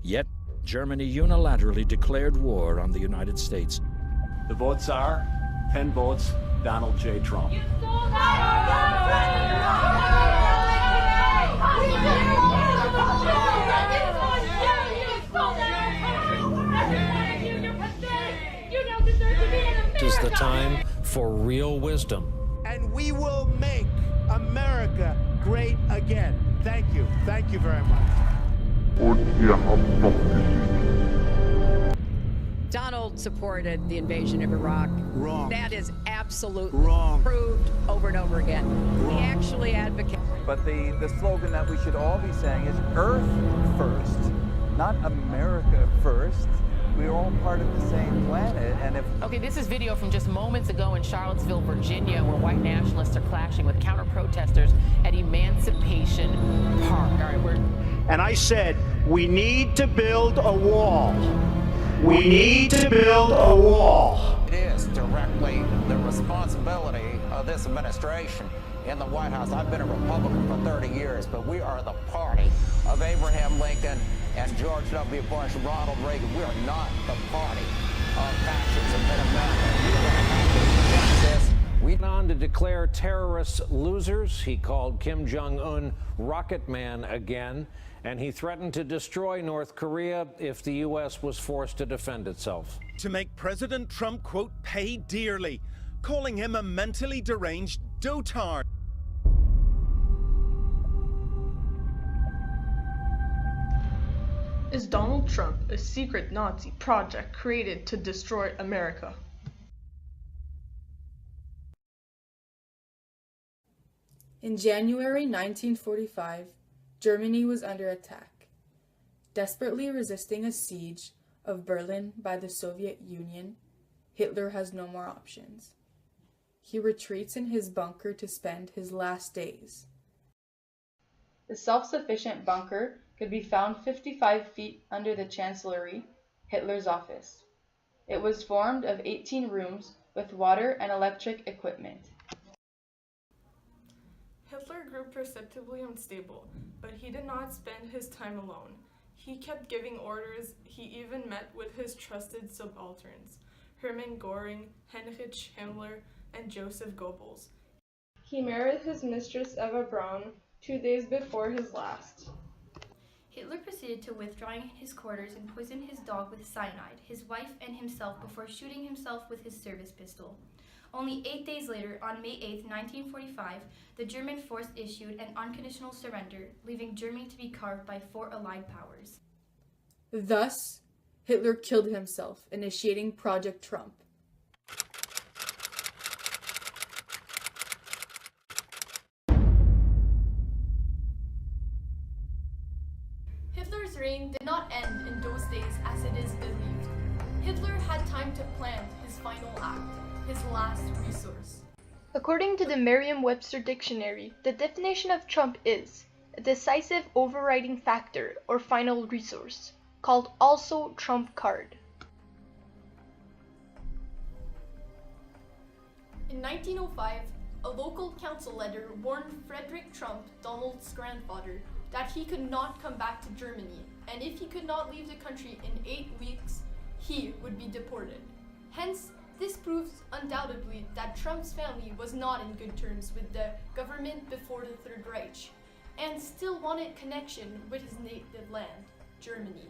Yet, Germany unilaterally declared war on the United States. The votes are 10 votes, Donald J. Trump. It is the time for real wisdom. And we will make America great again. Thank you. Thank you very much. Donald supported the invasion of Iraq. Wrong. That is absolutely Wrong. proved over and over again. Wrong. He actually advocated. But the slogan that we should all be saying is Earth first, not America first. We're all part of the same planet, and if... Okay, this is video from just moments ago in Charlottesville, Virginia, where white nationalists are clashing with counter-protesters at Emancipation Park. All right, we're... And I said, we need to build a wall. We need to build a wall. It is directly the responsibility of this administration in the White House. I've been a Republican for 30 years, but we are the party of Abraham Lincoln and George W. Bush, Ronald Reagan. We are not the party of fascism in America. We are going to have to reject this. We went on to declare terrorists losers. He called Kim Jong-un Rocket Man again, and he threatened to destroy North Korea if the U.S. was forced to defend itself. To make President Trump, quote, pay dearly, calling him a mentally deranged dotard. Is Donald Trump a secret Nazi project created to destroy America? In January 1945, Germany was under attack. Desperately resisting a siege of Berlin by the Soviet Union, Hitler has no more options. He retreats in his bunker to spend his last days. The self-sufficient bunker could be found 55 feet under the Chancellery, Hitler's office. It was formed of 18 rooms with water and electric equipment. Hitler grew perceptibly unstable, but he did not spend his time alone. He kept giving orders. He even met with his trusted subalterns, Hermann Göring, Heinrich Himmler, and Joseph Goebbels. He married his mistress Eva Braun 2 days before his last. Hitler proceeded to withdraw his quarters and poison his dog with cyanide, his wife and himself before shooting himself with his service pistol. Only 8 days later, on May 8, 1945, the German force issued an unconditional surrender, leaving Germany to be carved by 4 Allied powers. Thus, Hitler killed himself, initiating Project Trump. Hitler's reign did not end in those days as it is believed. Hitler had time to plan his final act, his last resource. According to the Merriam-Webster Dictionary, the definition of Trump is a decisive overriding factor or final resource, called also trump card. In 1905, a local council letter warned Frederick Trump, Donald's grandfather, that he could not come back to Germany, and if he could not leave the country in 8 weeks, he would be deported. Hence, this proves undoubtedly that Trump's family was not in good terms with the government before the Third Reich, and still wanted connection with his native land, Germany.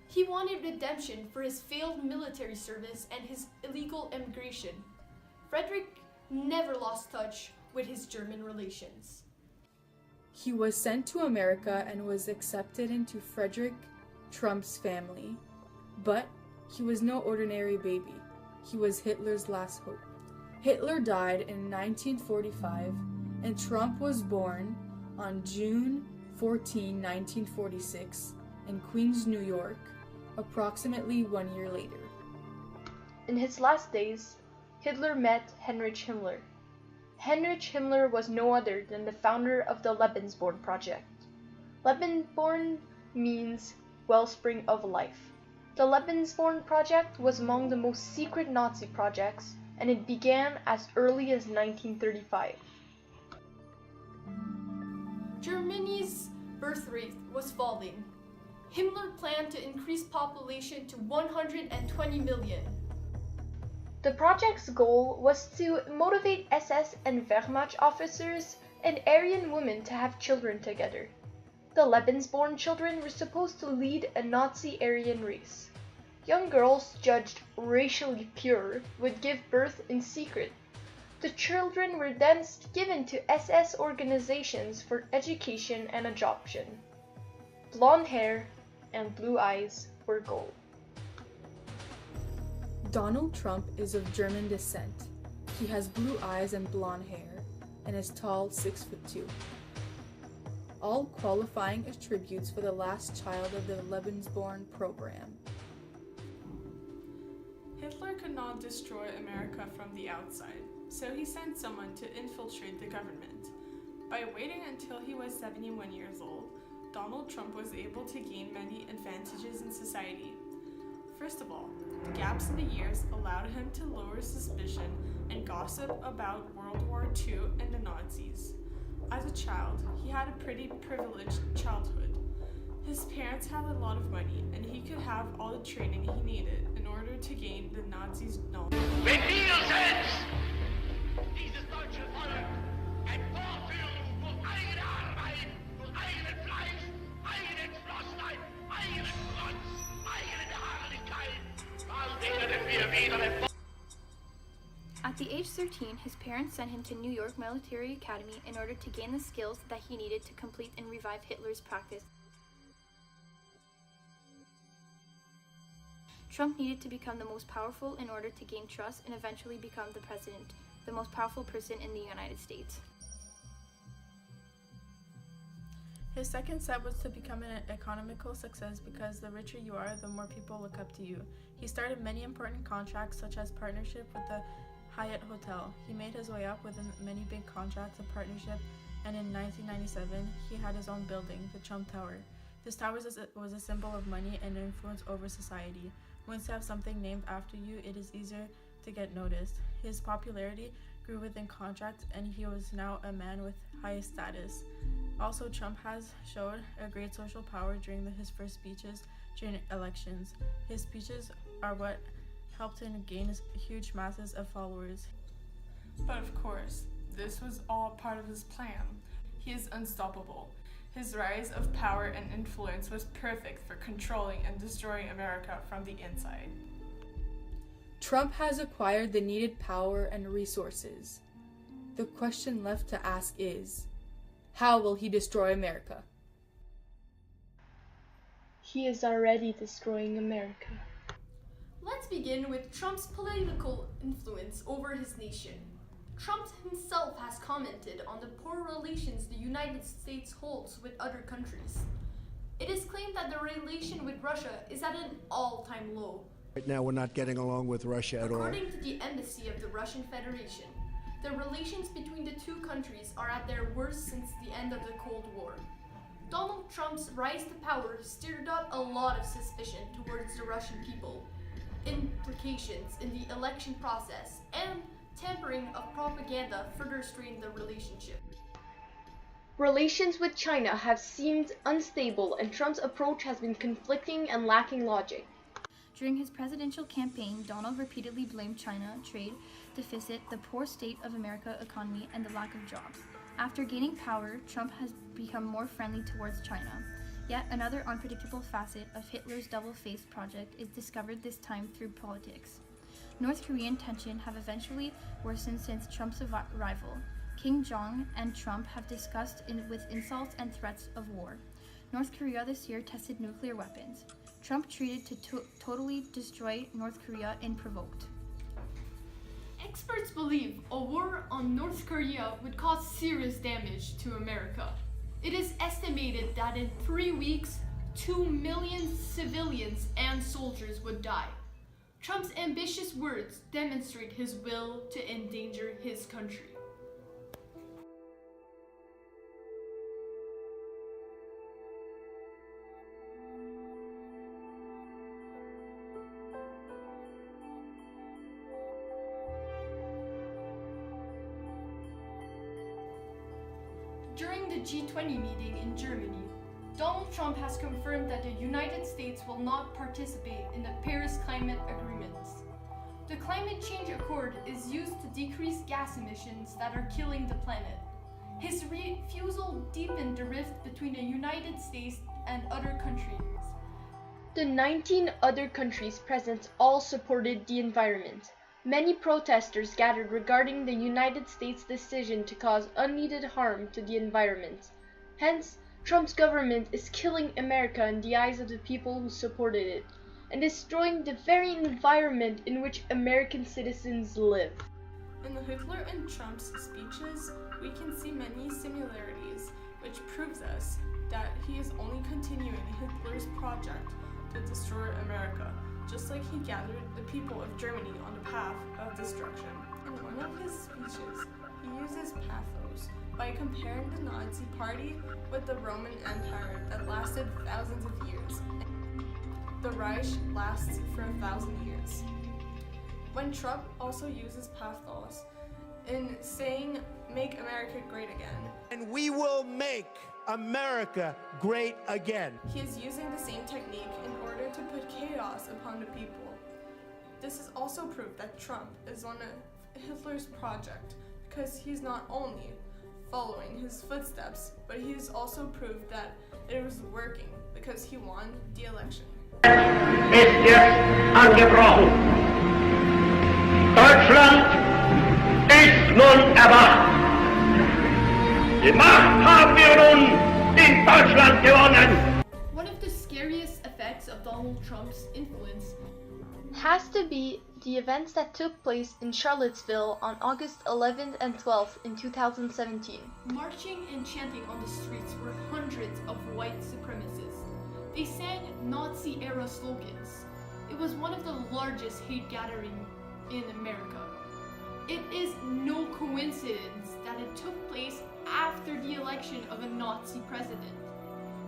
He wanted redemption for his failed military service and his illegal immigration. Frederick never lost touch with his German relations. He was sent to America and was accepted into Frederick Trump's family. But he was no ordinary baby. He was Hitler's last hope. Hitler died in 1945, and Trump was born on June 14, 1946, in Queens, New York, approximately 1 year later. In his last days, Hitler met Heinrich Himmler. Heinrich Himmler was no other than the founder of the Lebensborn Project. Lebensborn means wellspring of life. The Lebensborn Project was among the most secret Nazi projects, and it began as early as 1935. Germany's birth rate was falling. Himmler planned to increase population to 120 million. The project's goal was to motivate SS and Wehrmacht officers and Aryan women to have children together. The Lebensborn children were supposed to lead a Nazi Aryan race. Young girls judged racially pure would give birth in secret. The children were then given to SS organizations for education and adoption. Blonde hair and blue eyes were goal. Donald Trump is of German descent. He has blue eyes and blonde hair and is tall 6'2". All qualifying attributes for the last child of the Lebensborn program. Hitler could not destroy America from the outside, so he sent someone to infiltrate the government. By waiting until he was 71 years old, Donald Trump was able to gain many advantages in society. First of all, the gaps in the years allowed him to lower suspicion and gossip about World War II and the Nazis. As a child, he had a pretty privileged childhood. His parents had a lot of money, and he could have all the training he needed in order to gain the Nazis' knowledge. Wenn wir selbst dieses deutsche Volk emporführen durch eigene Arbeit, durch eigenen Fleiß, eigene Entschlossenheit, eigenen Trotz, eigene Beharrlichkeit, dann werden wir wieder. At the age 13, his parents sent him to New York Military Academy in order to gain the skills that he needed to complete and revive Hitler's practice. Trump needed to become the most powerful in order to gain trust and eventually become the president, the most powerful person in the United States. His second step was to become an economical success because the richer you are, the more people look up to you. He started many important contracts such as partnership with the Hyatt Hotel. He made his way up within many big contracts of partnership, and in 1997, he had his own building, the Trump Tower. This tower was a symbol of money and influence over society. Once you have something named after you, it is easier to get noticed. His popularity grew within contracts, and he was now a man with high status. Also, Trump has showed a great social power during his first speeches during elections. His speeches are what helped him gain huge masses of followers. But of course, this was all part of his plan. He is unstoppable. His rise of power and influence was perfect for controlling and destroying America from the inside. Trump has acquired the needed power and resources. The question left to ask is, how will he destroy America? He is already destroying America. Let's begin with Trump's political influence over his nation. Trump himself has commented on the poor relations the United States holds with other countries. It is claimed that the relation with Russia is at an all-time low. Right now, we're not getting along with Russia at all. According to the embassy of the Russian Federation, the relations between the two countries are at their worst since the end of the Cold War. Donald Trump's rise to power stirred up a lot of suspicion towards the Russian people, implications in the election process, and tampering of propaganda further strained the relationship. Relations with China have seemed unstable, and Trump's approach has been conflicting and lacking logic. During his presidential campaign, Donald repeatedly blamed China, trade deficit, the poor state of America's economy, and the lack of jobs. After gaining power, Trump has become more friendly towards China. Yet another unpredictable facet of Hitler's double-faced project is discovered this time through politics. North Korean tensions have eventually worsened since Trump's arrival. Kim Jong and Trump have discussed with insults and threats of war. North Korea this year tested nuclear weapons. Trump treated to totally destroy North Korea and provoked. Experts believe a war on North Korea would cause serious damage to America. It is estimated that in 3 weeks, 2 million civilians and soldiers would die. Trump's ambitious words demonstrate his will to endanger his country. During the G20 meeting in Germany, Donald Trump has confirmed that the United States will not participate in the Paris Climate Agreements. The Climate Change Accord is used to decrease gas emissions that are killing the planet. His refusal deepened the rift between the United States and other countries. The 19 other countries present all supported the environment. Many protesters gathered regarding the United States' decision to cause unneeded harm to the environment. Hence, Trump's government is killing America in the eyes of the people who supported it, and destroying the very environment in which American citizens live. In the Hitler and Trump's speeches, we can see many similarities, which proves us that he is only continuing Hitler's project to destroy America, just like he gathered the people of Germany on the path of destruction. In one of his speeches, he uses pathos by comparing the Nazi Party with the Roman Empire that lasted thousands of years. The Reich lasts for 1,000 years. When Trump also uses pathos in saying, "Make America great again," And we will make America great again. he is using the same technique in order to put chaos upon the people. This is also proof that Trump is on Hitler's project, because he's not only following his footsteps, but he's also proved that it was working because he won the election. Ist jetzt angebrochen. Deutschland ist nun erwacht. Die Macht haben wir nun in Deutschland gewonnen. One of the scariest effects of Donald Trump's influence Has to be the events that took place in Charlottesville on August 11th and 12th in 2017. Marching and chanting on the streets were hundreds of white supremacists. They sang Nazi-era slogans. It was one of the largest hate gatherings in America. It is no coincidence that it took place after the election of a Nazi president.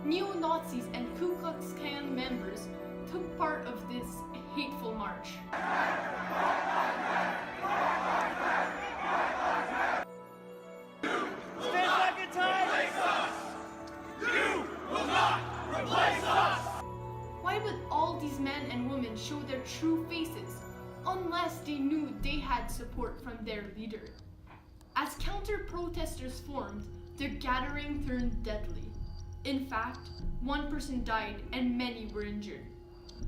Neo-Nazis and Ku Klux Klan members took part of this hateful march. Stand back in time. Replace us. You will not replace us. Why would all these men and women show their true faces unless they knew they had support from their leader? As counter-protesters formed, the gathering turned deadly. In fact, one person died and many were injured.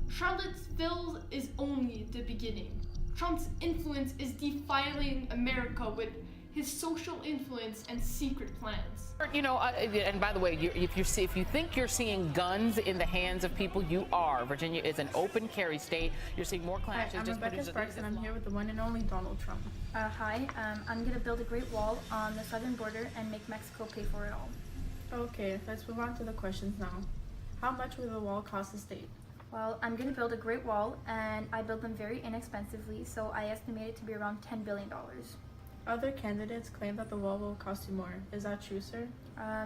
Charlottesville is only the beginning. Trump's influence is defiling America with his social influence and secret plans. You know, and by the way, if you think you're seeing guns in the hands of people, you are. Virginia is an open carry state. You're seeing more clashes. Hi, I'm Rebecca Sparks, and I'm here with the one and only Donald Trump. Hi, I'm going to build a great wall on the southern border and make Mexico pay for it all. Okay, let's move on to the questions now. How much will the wall cost the state? Well, I'm going to build a great wall, and I build them very inexpensively, so I estimate it to be around $10 billion. Other candidates claim that the wall will cost you more. Is that true, sir?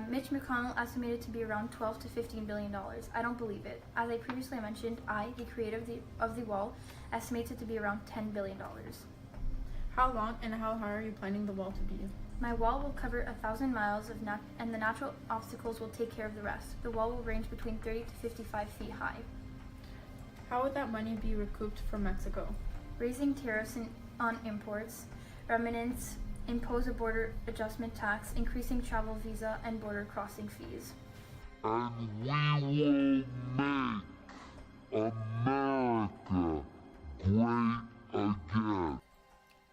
Mitch McConnell estimated to be around $12 to $15 billion. I don't believe it. As I previously mentioned, I, the creator of the wall, estimates it to be around $10 billion. How long and how high are you planning the wall to be? My wall will cover 1,000 miles of and the natural obstacles will take care of the rest. The wall will range between 30 to 55 feet high. How would that money be recouped from Mexico? Raising tariffs on imports, remnants, impose a border adjustment tax, increasing travel visa and border crossing fees. And we will make America great again.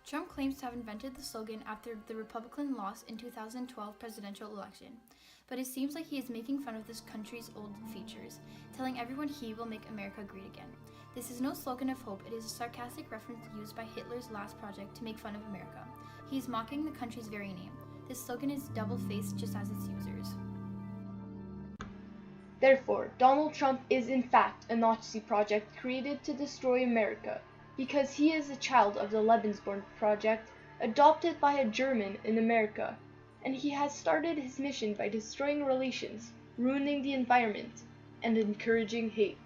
Trump claims to have invented the slogan after the Republican loss in 2012 presidential election, but it seems like he is making fun of this country's old features, telling everyone he will make America great again. This is no slogan of hope, it is a sarcastic reference used by Hitler's last project to make fun of America. He is mocking the country's very name. This slogan is double-faced just as its users. Therefore, Donald Trump is in fact a Nazi project created to destroy America, because he is a child of the Lebensborn project, adopted by a German in America, and he has started his mission by destroying relations, ruining the environment, and encouraging hate.